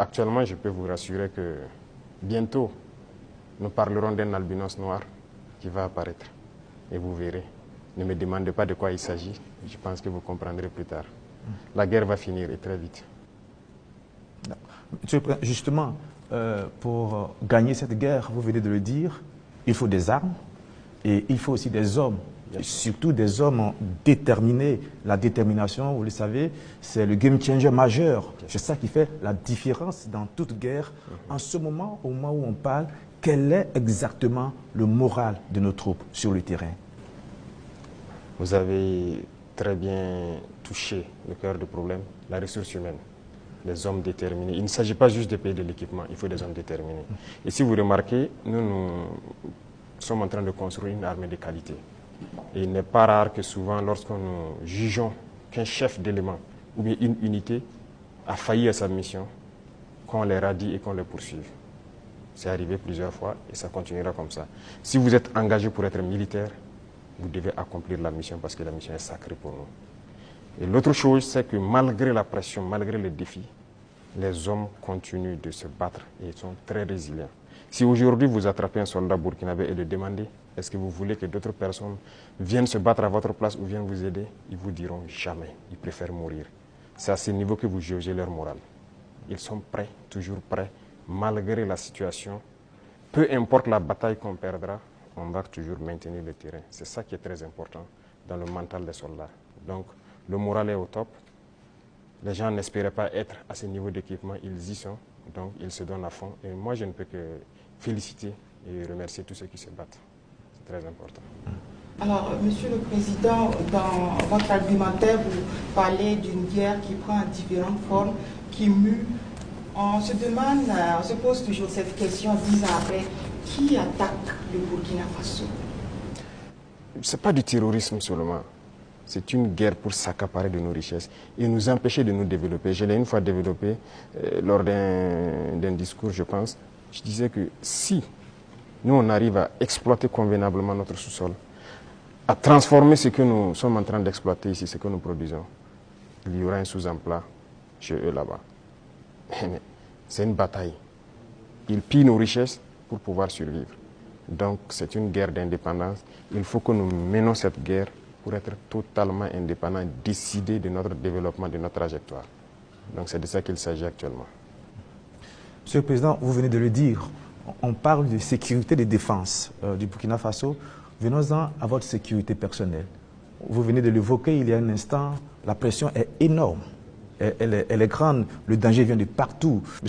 Actuellement, je peux vous rassurer que bientôt, nous parlerons d'un albinos noir qui va apparaître. Et vous verrez. Ne me demandez pas de quoi il s'agit. Je pense que vous comprendrez plus tard. La guerre va finir et très vite. Justement, pour gagner cette guerre, vous venez de le dire, il faut des armes et il faut aussi des hommes. Surtout des hommes déterminés. La détermination, vous le savez, c'est le game changer majeur. C'est ça qui fait la différence dans toute guerre. En ce moment, au moment où on parle, quel est exactement le moral de nos troupes sur le terrain? Vous avez très bien touché le cœur du problème, la ressource humaine, les hommes déterminés. Il ne s'agit pas juste de payer de l'équipement, il faut des hommes déterminés. Et si vous remarquez, nous sommes en train de construire une armée de qualité. Et il n'est pas rare que souvent, lorsque nous jugeons qu'un chef d'élément ou bien une unité a failli à sa mission, qu'on les radie et qu'on les poursuive. C'est arrivé plusieurs fois et ça continuera comme ça. Si vous êtes engagé pour être militaire, vous devez accomplir la mission parce que la mission est sacrée pour nous. Et l'autre chose, c'est que malgré la pression, malgré les défis, les hommes continuent de se battre et ils sont très résilients. Si aujourd'hui vous attrapez un soldat burkinabé et le demandez, est-ce que vous voulez que d'autres personnes viennent se battre à votre place ou viennent vous aider? Ils vous diront jamais, ils préfèrent mourir. C'est à ce niveau que vous jaugez leur morale. Ils sont prêts, toujours prêts, malgré la situation. Peu importe la bataille qu'on perdra, on va toujours maintenir le terrain. C'est ça qui est très important dans le mental des soldats. Donc, le moral est au top. Les gens n'espéraient pas être à ce niveau d'équipement, ils y sont. Donc, ils se donnent à fond. Et moi, je ne peux que féliciter et remercier tous ceux qui se battent. C'est très important. Alors, Monsieur le Président, dans votre argumentaire, vous parlez d'une guerre qui prend différentes formes, qui mue. On se demande, on se pose toujours cette question 10 ans après, qui attaque le Burkina Faso? Ce n'est pas du terrorisme seulement. C'est une guerre pour s'accaparer de nos richesses et nous empêcher de nous développer. Je l'ai une fois développé lors d'un discours, je pense. Je disais que si nous, on arrive à exploiter convenablement notre sous-sol, à transformer ce que nous sommes en train d'exploiter ici, ce que nous produisons, il y aura un sous-emploi chez eux là-bas. Mais c'est une bataille. Ils pillent nos richesses pour pouvoir survivre. Donc c'est une guerre d'indépendance. Il faut que nous menons cette guerre pour être totalement indépendants, décider de notre développement, de notre trajectoire. Donc c'est de ça qu'il s'agit actuellement. Monsieur le Président, vous venez de le dire, on parle de sécurité et de défense du Burkina Faso. Venons-en à votre sécurité personnelle. Vous venez de l'évoquer il y a un instant, la pression est énorme, elle est grande, le danger vient de partout. Monsieur